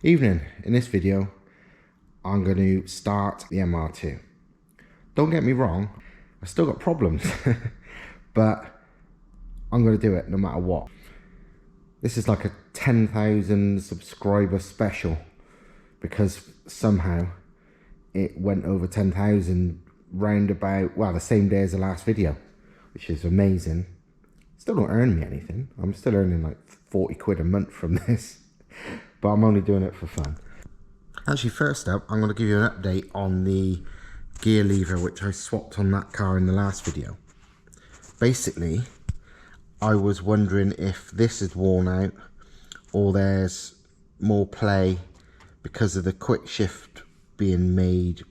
Evening. In this video, I'm going to start the MR2. Don't get me wrong, I've still got problems, but I'm going to do it no matter what. This is like a 10,000 subscriber special because somehow it went over 10,000 round about, well, the same day as the last video, which is amazing. Still don't earn me anything. I'm still earning like 40 quid a month from this, but I'm only doing it for fun. Actually, first up, I'm going to give you an update on the gear lever which I swapped on that car in the last video. Basically, I was wondering if this is worn out or there's more play because of the quick shift being made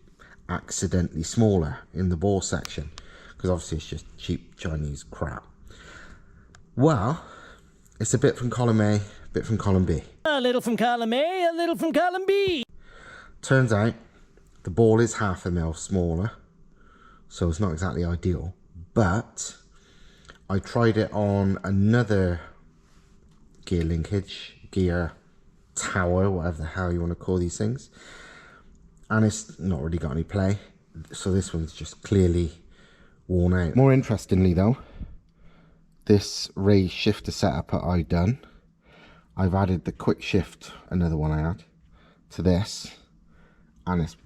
accidentally smaller in the bore section, because obviously it's just cheap Chinese crap. Well, it's a bit from column A, a bit from column B. A little from column A, a little from column B. Turns out the ball is 0.5 mm smaller, so it's not exactly ideal, but I tried it on another gear linkage, gear tower, whatever the hell you want to call these things, and it's not really got any play, so this one's just clearly worn out. More interestingly though, this raised shifter setup that I've done, I've added the quick shift, another one I had, to this, and it's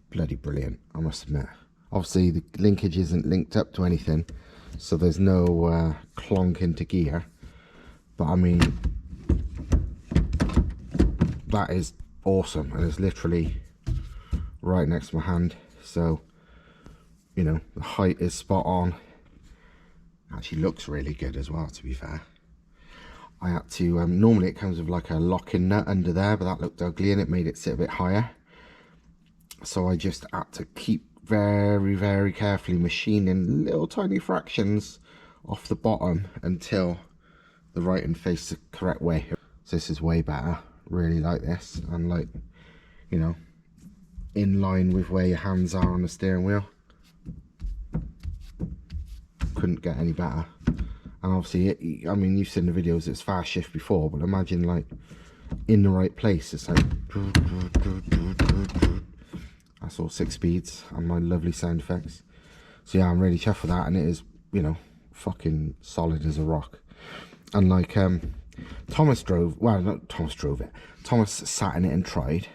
bloody brilliant, I must admit. Obviously the linkage isn't linked up to anything, so there's no clonk into gear, but I mean, that is awesome, and it's literally right next to my hand, so you know, the height is spot on. Actually looks really good as well, to be fair. I had to, normally it comes with like a locking nut under there, but that looked ugly and it made it sit a bit higher. So I just had to keep very carefully machining little tiny fractions off the bottom until the right and face the correct way. So this is way better, really like this, and like, you know, in line with where your hands are on the steering wheel. Couldn't get any better. And obviously, I mean, you've seen the videos, it's fast shift before, but imagine like in the right place, it's like that's all 6 speeds and my lovely sound effects. So yeah, I'm really chuffed with that, and it is, you know, fucking solid as a rock. And like Thomas drove, well, not Thomas drove it, Thomas sat in it and tried,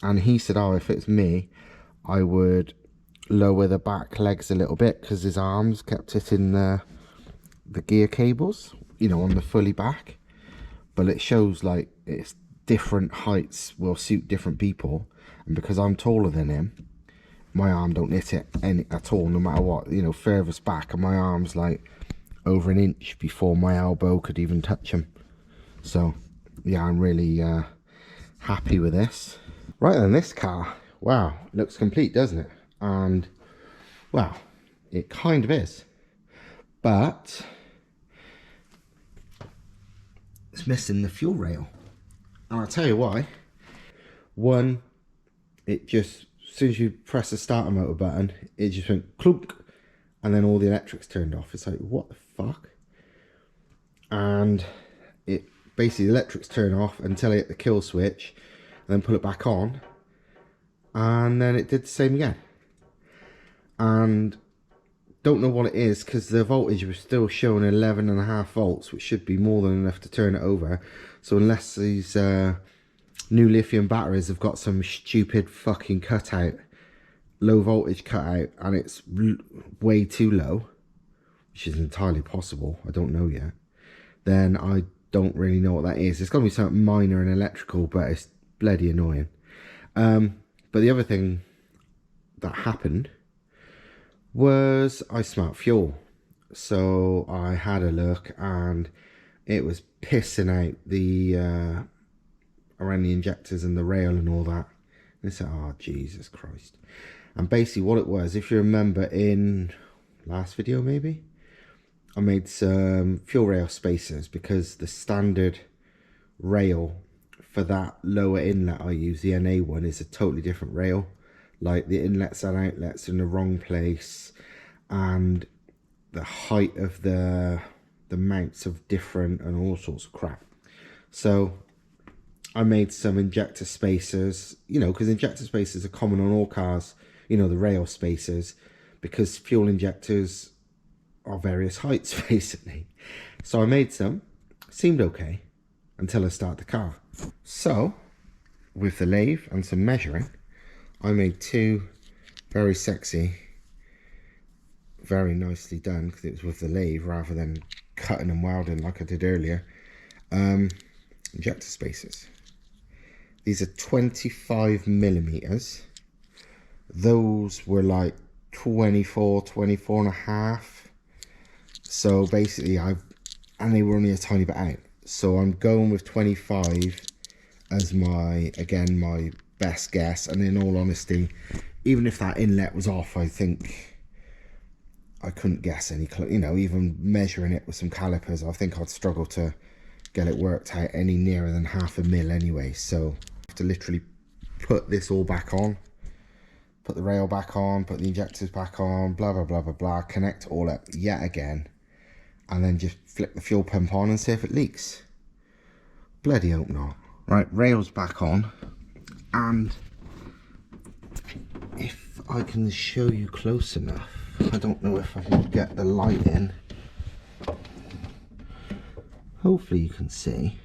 and he said, oh, if it's me, I would lower the back legs a little bit because his arms kept hitting the gear cables, you know, on the fully back. But it shows like it's different heights will suit different people, and because I'm taller than him, my arm don't hit it any at all, no matter what, you know, furthest back, and my arm's like over an inch before my elbow could even touch him. So yeah, I'm really happy with this. Right then, this car, wow, looks complete, doesn't it? And well, it kind of is, but it's missing the fuel rail, and I'll tell you why. One, it just, as soon as you press the starter motor button, it just went clunk, and then all the electrics turned off. It's like, what the fuck? And it basically, the electrics turn off until I hit the kill switch, and then pull it back on, and then it did the same again. And don't know what it is, because the voltage was still showing 11.5 volts, which should be more than enough to turn it over. So unless these new lithium batteries have got some stupid fucking cutout, low voltage cutout, and it's way too low, which is entirely possible, I don't know yet, then I don't really know what that is. It's got to be something minor and electrical, but it's bloody annoying. But the other thing that happened was I smelt fuel. So I had a look, and it was pissing out the around the injectors and the rail and all that. And I said, oh Jesus Christ. And basically what it was, if you remember in last video maybe, I made some fuel rail spacers, because the standard rail for that lower inlet I use, the NA one, is a totally different rail. Like the inlets and outlets in the wrong place, and the height of the mounts of different, and all sorts of crap. So I made some injector spacers, you know, because injector spacers are common on all cars, you know, the rail spacers, because fuel injectors are various heights, basically. So I made some, seemed okay, until I started the car. So, with the lathe and some measuring, I made two very sexy, very nicely done, because it was with the lathe rather than cutting and welding like I did earlier, injector spacers. These are 25 millimeters. Those were like 24 and a half. So basically and they were only a tiny bit out. So I'm going with 25 as my best guess. And in all honesty, even if that inlet was off, I think I couldn't guess any, you know, even measuring it with some calipers, I think I'd struggle to get it worked out any nearer than 0.5 mil anyway. So I have to literally put this all back on, put the rail back on, put the injectors back on, blah, blah, blah, blah, blah, connect all up yet again, and then just flick the fuel pump on and see if it leaks. Bloody hope not. Right, rail's back on, and if I can show you close enough, I don't know if I can get the light in. Hopefully you can see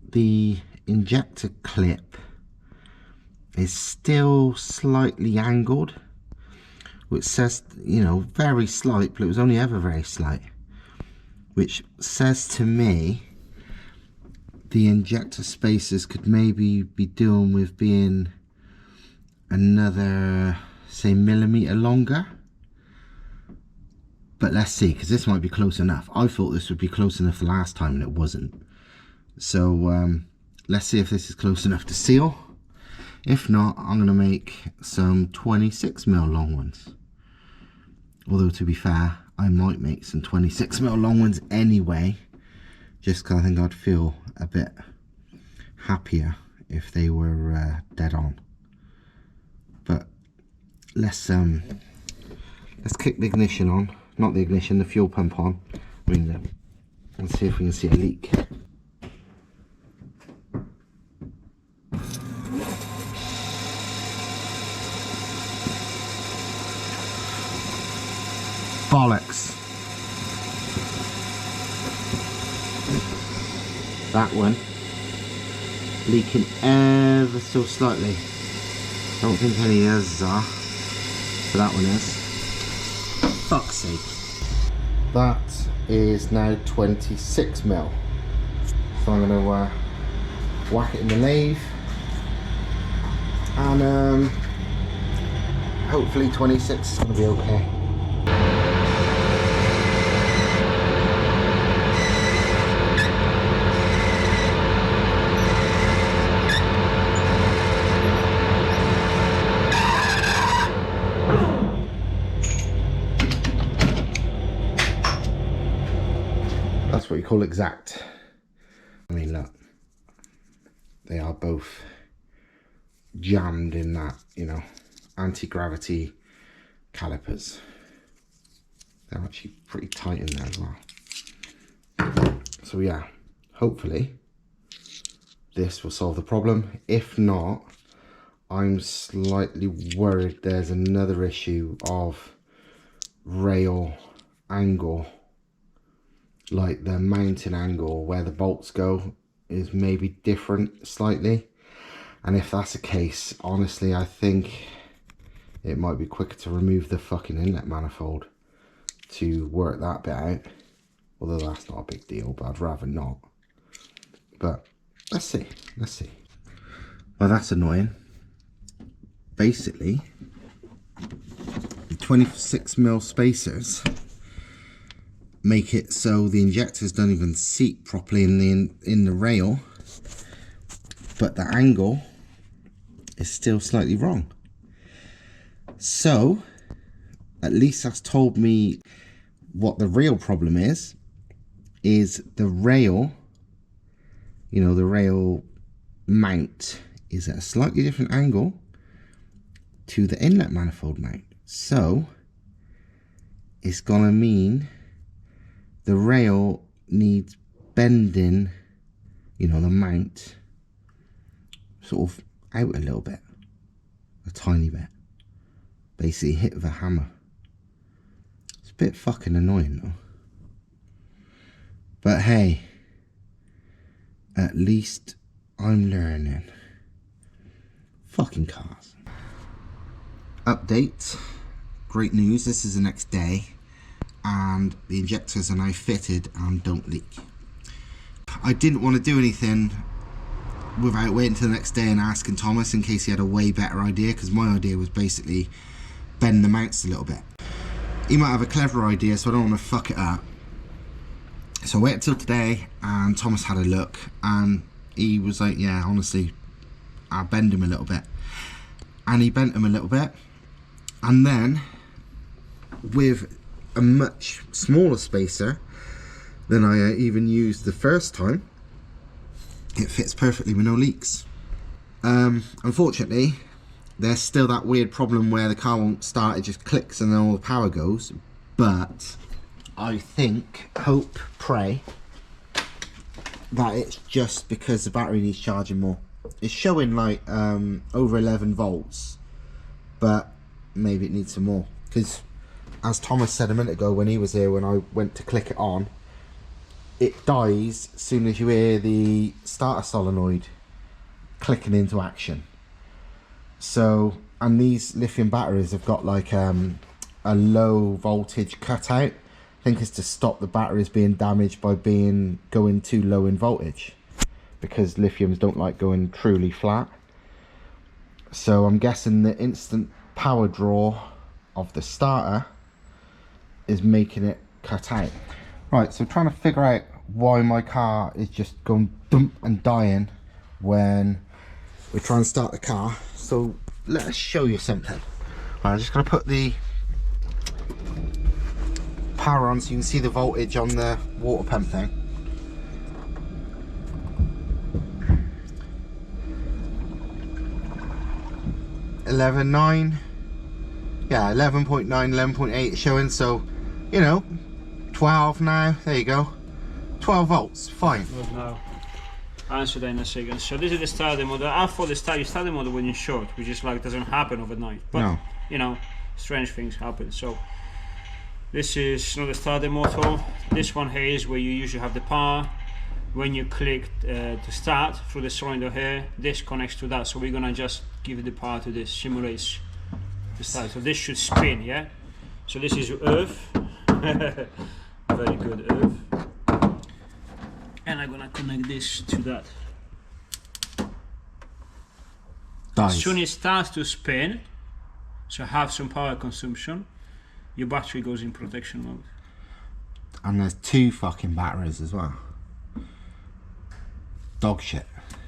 the injector clip is still slightly angled, which says, you know, very slight, but it was only ever very slight, which says to me the injector spacers could maybe be doing with being another, say, millimeter longer. But let's see, because this might be close enough. I thought this would be close enough the last time and it wasn't. So let's see if this is close enough to seal. If not, I'm going to make some 26mm long ones. Although to be fair, I might make some 26mm long ones anyway, just because I think I'd feel a bit happier if they were dead on. But let's kick the ignition on. Not the ignition, the fuel pump on. I mean, let's see if we can see a leak. Bollocks. That one leaking ever so slightly. Don't think any others are, but that one is. Fuck's sake. That is now 26mm. So I'm going to whack it in the lathe, and hopefully 26 is going to be okay. That's what you call exact. I mean, look, they are both jammed in that, you know, anti-gravity calipers. They're actually pretty tight in there as well. So yeah, hopefully this will solve the problem. If not, I'm slightly worried there's another issue of rail angle, like the mounting angle where the bolts go is maybe different slightly. And if that's the case, honestly, I think it might be quicker to remove the fucking inlet manifold to work that bit out. Although that's not a big deal, but I'd rather not. But let's see, let's see. Well, that's annoying. Basically, the 26mm spacers make it so the injectors don't even seat properly in the rail, but the angle is still slightly wrong. So at least that's told me what the real problem is the rail, you know, the rail mount is at a slightly different angle to the inlet manifold mount. So it's gonna mean the rail needs bending you know, the mount sort of out a little bit, a tiny bit. Basically hit with a hammer. It's a bit fucking annoying though. But hey, at least I'm learning. Fucking cars. Update. Great news, this is the next day and the injectors are now fitted and don't leak. I didn't want to do anything without waiting till the next day and asking Thomas in case he had a way better idea, because my idea was basically bend the mounts a little bit. He might have a clever idea, so I don't want to fuck it up. So I waited till today and Thomas had a look and he was like, yeah, honestly, I'll bend him a little bit. And he bent him a little bit, and then with a much smaller spacer than I even used the first time, it fits perfectly with no leaks. Unfortunately, there's still that weird problem where the car won't start, it just clicks and then all the power goes. But I think, hope, pray that it's just because the battery needs charging more. It's showing like over 11 volts, but maybe it needs some more, because as Thomas said a minute ago when he was here, when I went to click it on, it dies as soon as you hear the starter solenoid clicking into action. So, and these lithium batteries have got like a low voltage cutout. I think it's to stop the batteries being damaged by going too low in voltage, because lithiums don't like going truly flat. So I'm guessing the instant power draw of the starter is making it cut out. Right, so trying to figure out why my car is just going dump and dying when we try and start the car. So let us show you something. Right, I'm just going to put the power on so you can see the voltage on the water pump thing. .9, yeah, 11.9, 11.8 showing, so you know, 12 now, there you go, 12 volts, fine. No, answer that in a second. So this is the starter mode. I thought you start the mode when you're short, which is like doesn't happen overnight, but no, you know, strange things happen. So this is not the starter motor. This one here is where you usually have the power. When you click to start through the cylinder here, this connects to that, so we're gonna just give the power to this, simulates the start. So this should spin, yeah? So this is earth. Very good, earth. And I'm gonna connect this to that. dies. As soon as it starts to spin, so have some power consumption, your battery goes in protection mode. And there's 2 fucking batteries as well. Dog shit.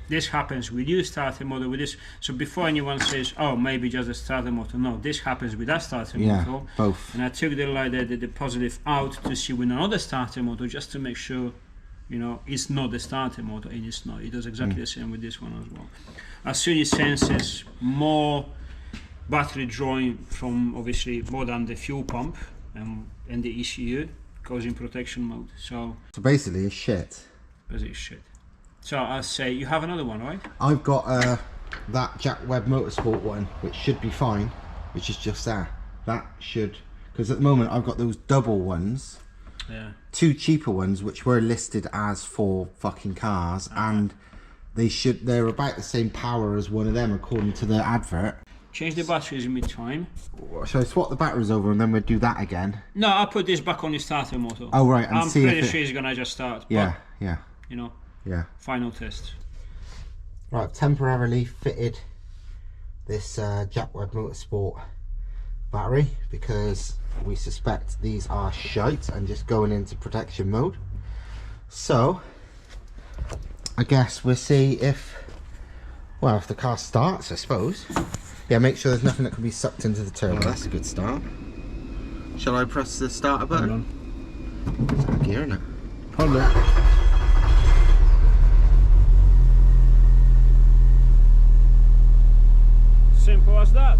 This happens with your starter motor with this. So before anyone says, oh, maybe just a starter motor, no, this happens with that starter motor. Both. And I took the light, the positive out to see with another starter motor, just to make sure, you know, it's not the starter motor, and it's not. It does exactly the same with this one as well. As soon as it senses more battery drawing from, obviously, more than the fuel pump and the ECU, goes in protection mode. So basically it's shit. basically shit. So I'll say you have another one, right? I've got that Jack Webb Motorsport one, which should be fine, which is just there. That should, because at the moment I've got those double ones, Yeah. 2 cheaper ones which were listed as for fucking cars, and they're about the same power as one of them according to the advert. Change the batteries in mid-time. Shall I swap the batteries over and then we'll do that again? No, I'll put this back on the starter motor. Oh right, and I'm see pretty if sure it's gonna just start. Yeah, But, yeah, you know, yeah. final test. Right, I've temporarily fitted this Jack Webb Motorsport battery because we suspect these are shite and just going into protection mode. So I guess we'll see if the car starts, I suppose. Yeah, make sure there's nothing that can be sucked into the turbo. That's a good start. Shall I press the starter button? It's out of gear, isn't it? Hold on. Simple as that.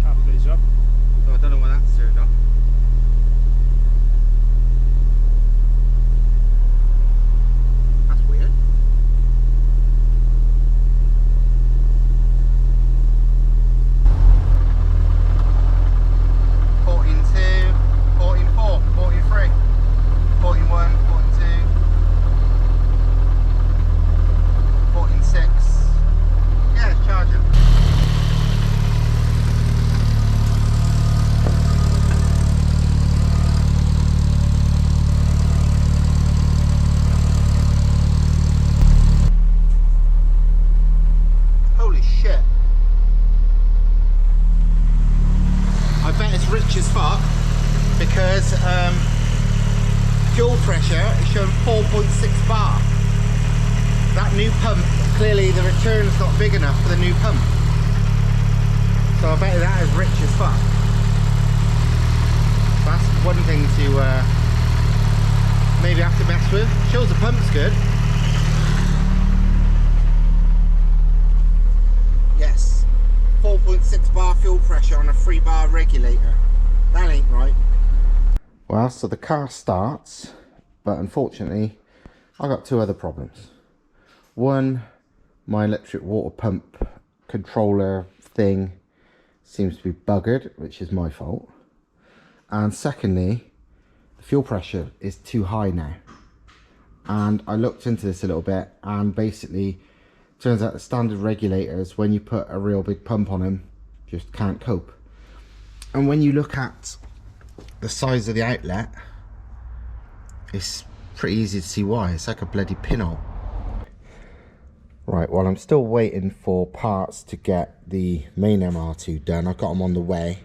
Car plays up. Oh, I don't know why that's turned off. pump, clearly the return's not big enough for the new pump. So I bet that is rich as fuck. That's one thing to maybe have to mess with. Shows the pump's good. Yes, 4.6 bar fuel pressure on a 3 bar regulator. That ain't right. Well, so the car starts, but unfortunately I got two other problems. One, my electric water pump controller thing seems to be buggered, which is my fault. And secondly, the fuel pressure is too high now. And I looked into this a little bit, and basically turns out the standard regulators, when you put a real big pump on them, just can't cope. And when you look at the size of the outlet, it's pretty easy to see why. It's like a bloody pinhole. Right, well, I'm still waiting for parts to get the main MR2 done. I've got them on the way.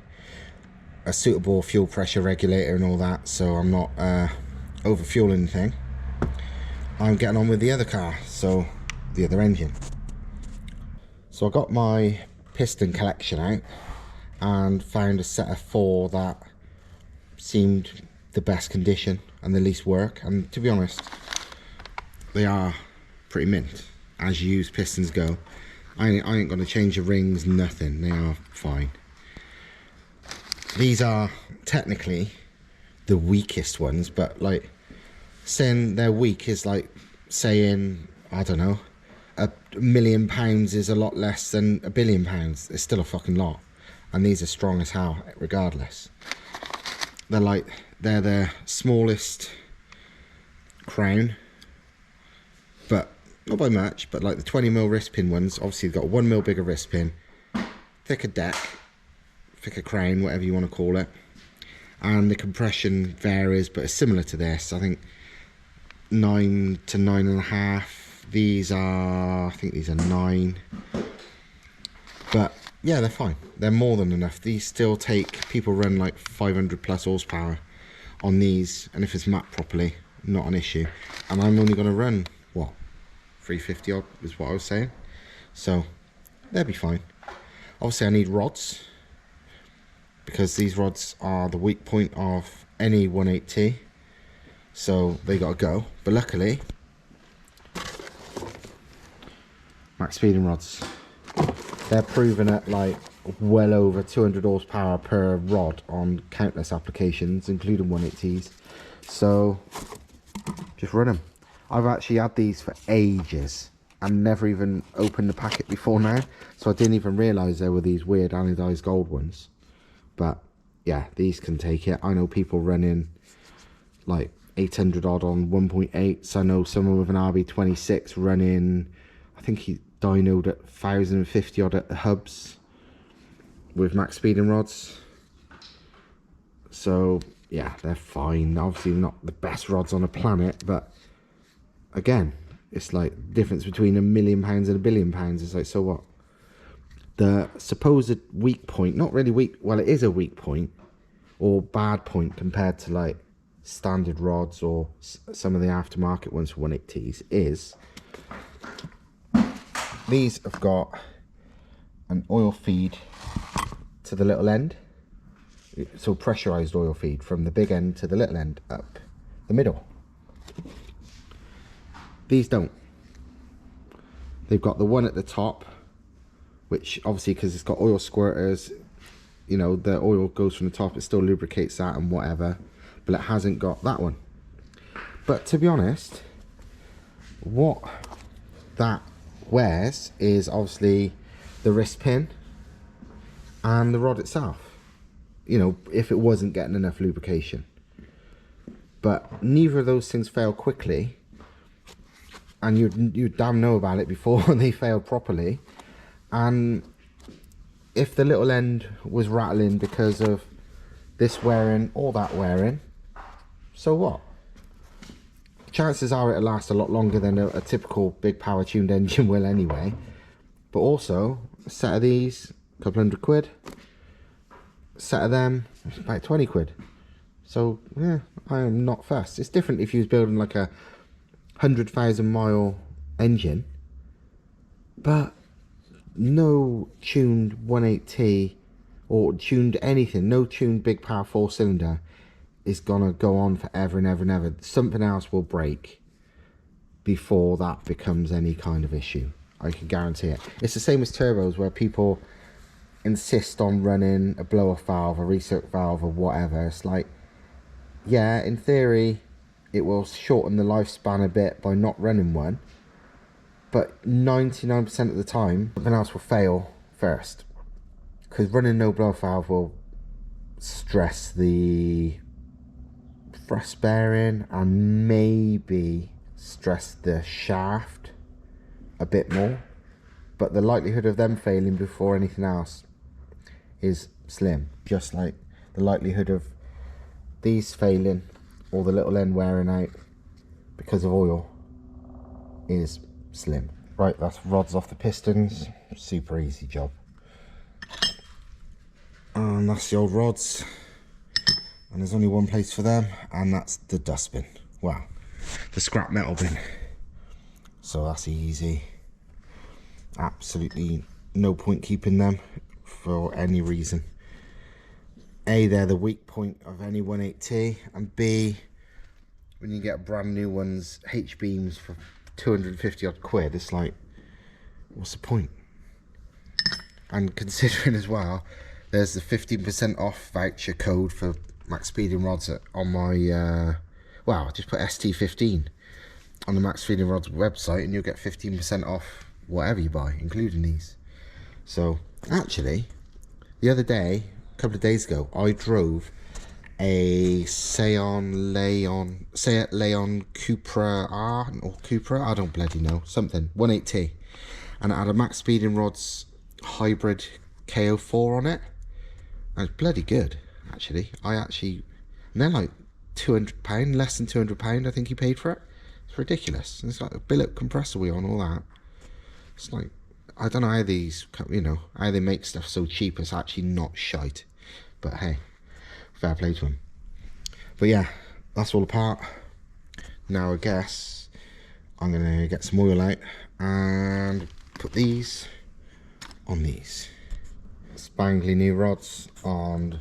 A suitable fuel pressure regulator and all that, so I'm not over fueling anything. I'm getting on with the other car, so the other engine. So I got my piston collection out and found a set of 4 that seemed the best condition and the least work, and to be honest, they are pretty mint as used pistons go. I ain't gonna change the rings, nothing. They are fine. These are technically the weakest ones, but like saying they're weak is like saying, I don't know, £1 million is a lot less than £1 billion. It's still a fucking lot, and these are strong as hell regardless. They're the smallest crown, but not by much. But like the 20mm wrist pin ones, obviously they've got 1mm bigger wrist pin, thicker deck, thicker crown, whatever you want to call it, and the compression varies, but it's similar to this. I think 9 to 9.5. These are, I think these are 9, but yeah, they're fine. They're more than enough. These still take, people run like 500 plus horsepower on these, and if it's mapped properly, not an issue. And I'm only going to run, what, 350 odd is what I was saying, so they'll be fine. Obviously I need rods, because these rods are the weak point of any 180T, so they got to go. But luckily, max speeding rods, they're proven at like well over 200 horsepower per rod on countless applications, including 180Ts. So just run them. I've actually had these for ages and never even opened the packet before now, so I didn't even realise there were these weird anodised gold ones. But yeah, these can take it. I know people running like 800 odd on 1.8, so I know someone with an RB26 running, I think he dynoed at 1050 odd at the hubs with max speeding rods. So yeah, they're fine. Obviously not the best rods on the planet, but again, it's like the difference between £1 million and £1 billion. It's like, so what? The supposed weak point, not really weak, well, it is a weak point or bad point compared to like standard rods or some of the aftermarket ones for 180Ts, is these have got an oil feed to the little end, so pressurized oil feed from the big end to the little end up the middle. These don't. They've got the one at the top, which obviously, because it's got oil squirters, you know, the oil goes from the top, it still lubricates that and whatever, but it hasn't got that one. But to be honest, what that wears is obviously the wrist pin and the rod itself, you know, if it wasn't getting enough lubrication. But neither of those things fail quickly, and you damn know about it before they fail properly. And if the little end was rattling because of this wearing or that wearing, so what? Chances are it'll last a lot longer than a typical big power tuned engine will anyway. But also, a set of these, a couple £100, a set of them, about 20 quid. So yeah, I am not fussed. It's different if you was building like a 100,000 mile engine But no tuned 180T or tuned anything, no tuned big power 4-cylinder is gonna go on forever and ever and ever. Something else will break before that becomes any kind of issue. I can guarantee it. It's the same as turbos, where people insist on running a blow-off valve, a recirc valve, or whatever. It's like, yeah, in theory it will shorten the lifespan a bit by not running one, but 99% of the time something else will fail first, because running no blow-off valve will stress the thrust bearing and maybe stress the shaft a bit more, but the likelihood of them failing before anything else is slim, just like the likelihood of these failing or the little end wearing out because of oil is slim. Right, that's rods off the pistons, super easy job. And that's the old rods, and there's only one place for them, and that's the dustbin. Wow, the scrap metal bin. So that's easy. Absolutely no point keeping them for any reason. A, they're the weak point of any 180T, and B, when you get brand new ones, H-beams for 250 odd quid, it's like, what's the point? And considering as well, there's the 15% off voucher code for Max Speeding Rods on my, well, just put ST15 on the Max Speeding Rods website and you'll get 15% off whatever you buy, including these. So, actually, the other day, a couple of days ago, I drove a Seat Leon Cupra R, or Cupra, I don't bloody know, something, 180T. And it had a Max Speeding Rods hybrid KO4 on it. And it's bloody good, actually. And they're like £200, less than £200 I think he paid for it. It's ridiculous. And it's like a billet compressor wheel and all that. It's like, I don't know how these, you know, how they make stuff so cheap. It's actually not shite. But hey, fair play to them. But yeah, that's all apart. Now I guess I'm going to get some oil out and put these on these. Spangly new rods on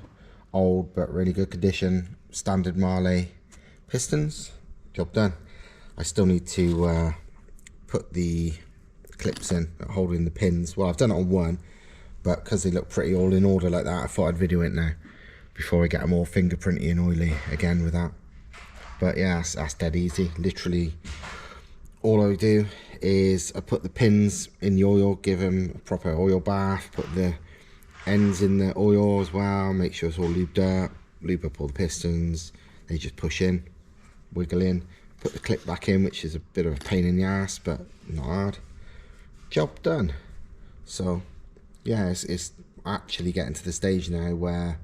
old but really good condition standard Marley pistons. Job done. I still need to put the clips in holding the pins. Well, I've done it on one, but because they look pretty all in order like that, I thought I'd video it now before I get them all fingerprinty and oily again with that. But yeah, that's dead easy. Literally all I do is I put the pins in the oil, give them a proper oil bath, put the ends in the oil as well, make sure it's all lubed up, lube up all the pistons. They just push in, wiggle in, put the clip back in, which is a bit of a pain in the ass, but not hard. Job done. So yeah, it's actually getting to the stage now where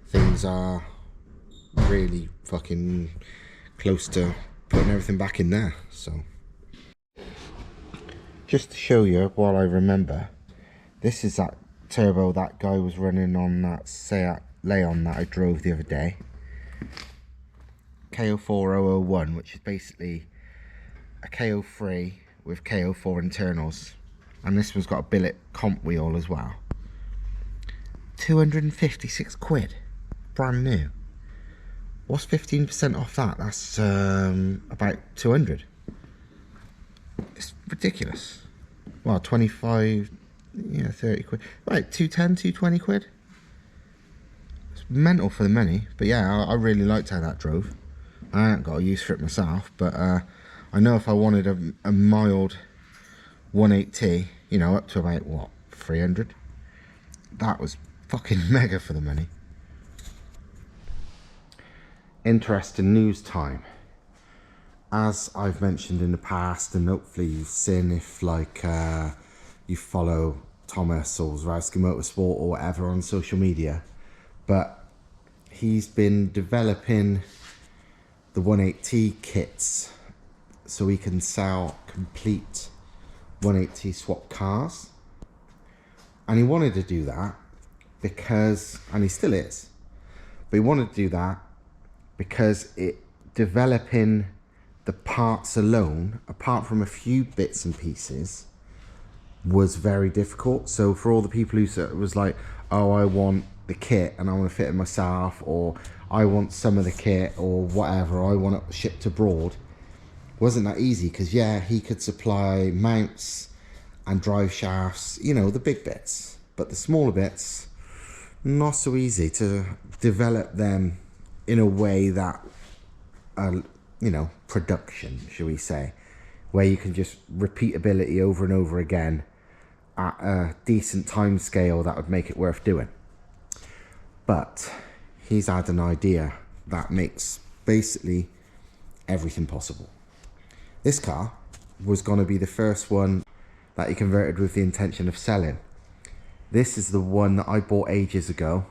things are really fucking close to putting everything back in there. So just to show you while I remember, this is that turbo that guy was running on that Seat Leon that I drove the other day, KO4001, which is basically a KO3 with KO4 internals, and this one's got a billet comp wheel as well. 256 quid, brand new. What's 15% off that? That's about 200. It's ridiculous. Well, 25, yeah, 30 quid. Right, 210, 220 quid. It's mental for the money. But yeah, I really liked how that drove. I haven't got a use for it myself, but I know if I wanted a mild 180, you know, up to about, what, 300? That was fucking mega for the money. Interesting news time. As I've mentioned in the past, and hopefully you've seen if like you follow Thomas or Zrowski Motorsport or whatever on social media, but he's been developing the 180 kits so he can sell complete 180 swap cars. And he wanted to do that because, and he still is, but he wanted to do that because developing the parts alone, apart from a few bits and pieces, was very difficult. So for all the people who was like, oh, I want the kit and I want to fit it myself, or I want some of the kit, or whatever, I want it shipped abroad, wasn't that easy. Because yeah, he could supply mounts and drive shafts, you know, the big bits, but the smaller bits, not so easy to develop them in a way that, you know, production, shall we say, where you can just repeatability over and over again at a decent time scale that would make it worth doing. But he's had an idea that makes basically everything possible. This car was going to be the first one that he converted with the intention of selling. This is the one that I bought ages ago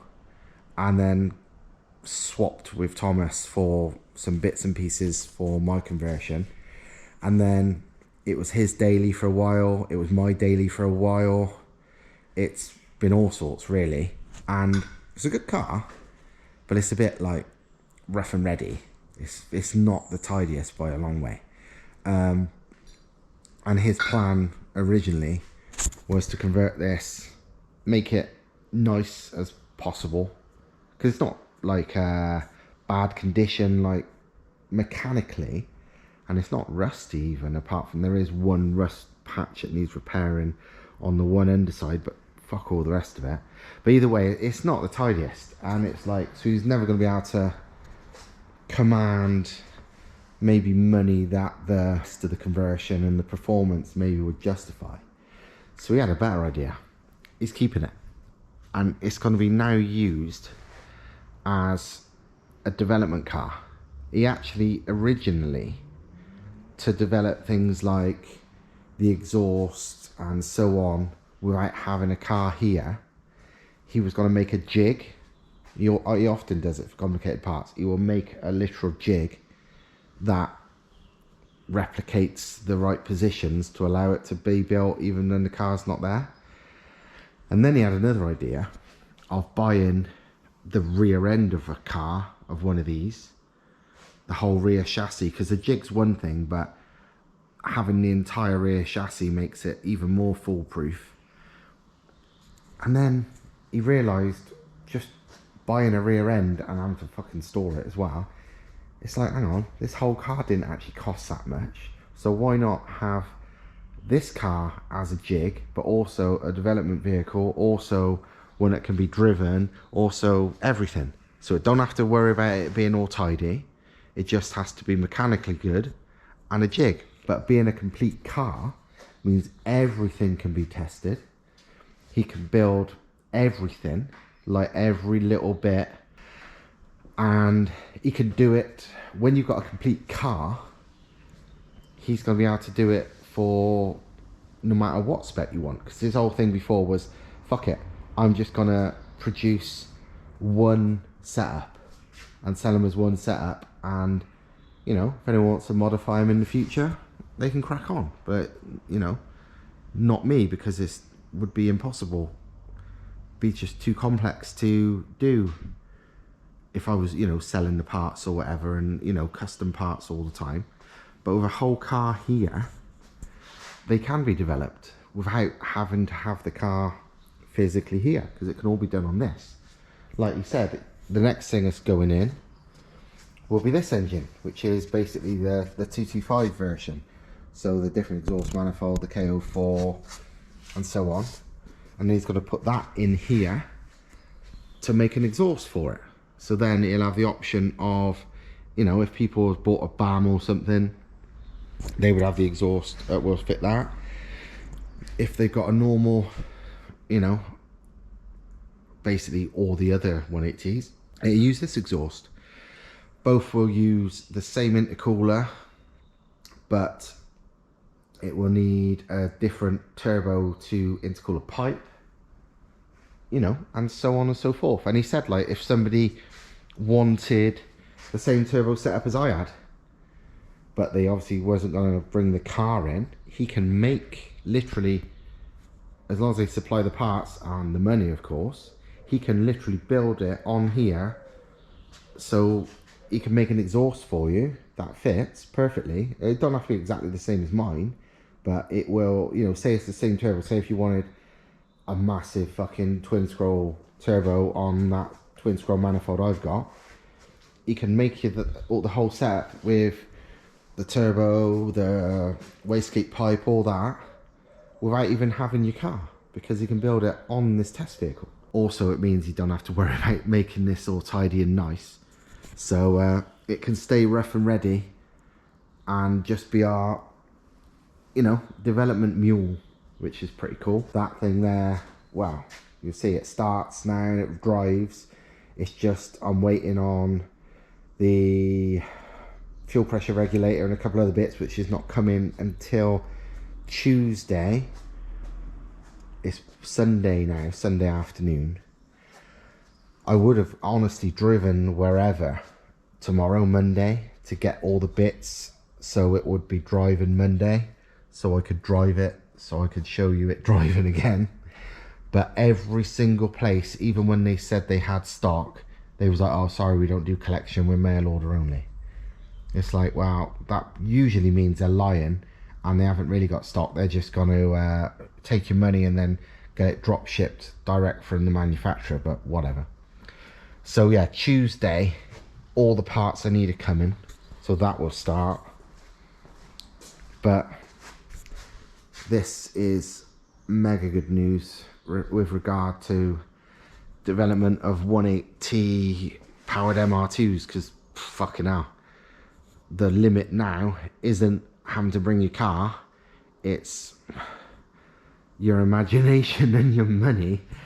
and then swapped with Thomas for some bits and pieces for my conversion. And then it was his daily for a while, it was my daily for a while. It's been all sorts really, and it's a good car, but it's a bit like rough and ready. It's not the tidiest by a long way. And his plan originally was to convert this, make it nice as possible, because it's not like bad condition like mechanically, and it's not rusty even, apart from there is one rust patch that needs repairing on the one underside, but fuck all the rest of it. But either way, it's not the tidiest, and it's like, so he's never going to be able to command maybe money that the rest of the conversion and the performance maybe would justify. So he had a better idea. He's keeping it, and it's going to be now used as a development car. He actually originally, to develop things like the exhaust and so on without having a car here, he was going to make a jig. He often does it for complicated parts. He will make a literal jig that replicates the right positions to allow it to be built even when the car's not there. And then he had another idea of buying the rear end of a car, of one of these, the whole rear chassis, because the jig's one thing, but having the entire rear chassis makes it even more foolproof. And then he realised, just buying a rear end and having to fucking store it as well, it's like, hang on, this whole car didn't actually cost that much, so why not have this car as a jig, but also a development vehicle, also one that can be driven, also everything. So it don't have to worry about it being all tidy, it just has to be mechanically good and a jig. But being a complete car means everything can be tested. He can build everything, like every little bit, and he can do it when you've got a complete car. He's going to be able to do it for no matter what spec you want, because his whole thing before was, fuck it, I'm just going to produce one setup and sell them as one setup, and you know, if anyone wants to modify them in the future, they can crack on. But you know, not me, because this would be impossible, be just too complex to do if I was, you know, selling the parts or whatever, and you know, custom parts all the time. But with a whole car here, they can be developed without having to have the car physically here, because it can all be done on this. Like you said, the next thing that's going in will be this engine, which is basically the 225 version. So the different exhaust manifold, the KO4 and so on, and he's got to put that in here to make an exhaust for it. So then he'll have the option of, you know, if people have bought a BAM or something, they would have the exhaust will fit that. If they've got a normal, you know, basically all the other 180s, they use this exhaust. Both will use the same intercooler, but it will need a different turbo to intercooler pipe, you know, and so on and so forth. And he said, like, if somebody wanted the same turbo setup as I had, but they obviously wasn't going to bring the car in, he can make, literally, as long as they supply the parts and the money, of course, he can literally build it on here. So he can make an exhaust for you that fits perfectly. It don't have to be exactly the same as mine, but it will, you know, say it's the same turbo. Say if you wanted a massive fucking twin scroll turbo on that twin scroll manifold I've got, you can make you the whole setup with the turbo, the wastegate pipe, all that, without even having your car, because you can build it on this test vehicle. Also, it means you don't have to worry about making this all tidy and nice, so it can stay rough and ready and just be our, you know, development mule, which is pretty cool. That thing there, well, you see it starts now and it drives. It's just I'm waiting on the fuel pressure regulator and a couple other bits, which is not coming until Tuesday. It's Sunday now, Sunday afternoon. I would have honestly driven wherever tomorrow, Monday, to get all the bits, so it would be driving Monday, so I could drive it, so I could show you it driving again. But every single place, even when they said they had stock, they was like, oh sorry, we don't do collection, we're mail order only. It's like, wow, that usually means they're lying and they haven't really got stock. They're just going to take your money and then get it drop shipped direct from the manufacturer, but whatever. So yeah, Tuesday, all the parts I need are coming, so that will start. But this is mega good news with regard to development of 1.8T powered MR2s, because fucking hell, the limit now isn't having to bring your car, it's your imagination and your money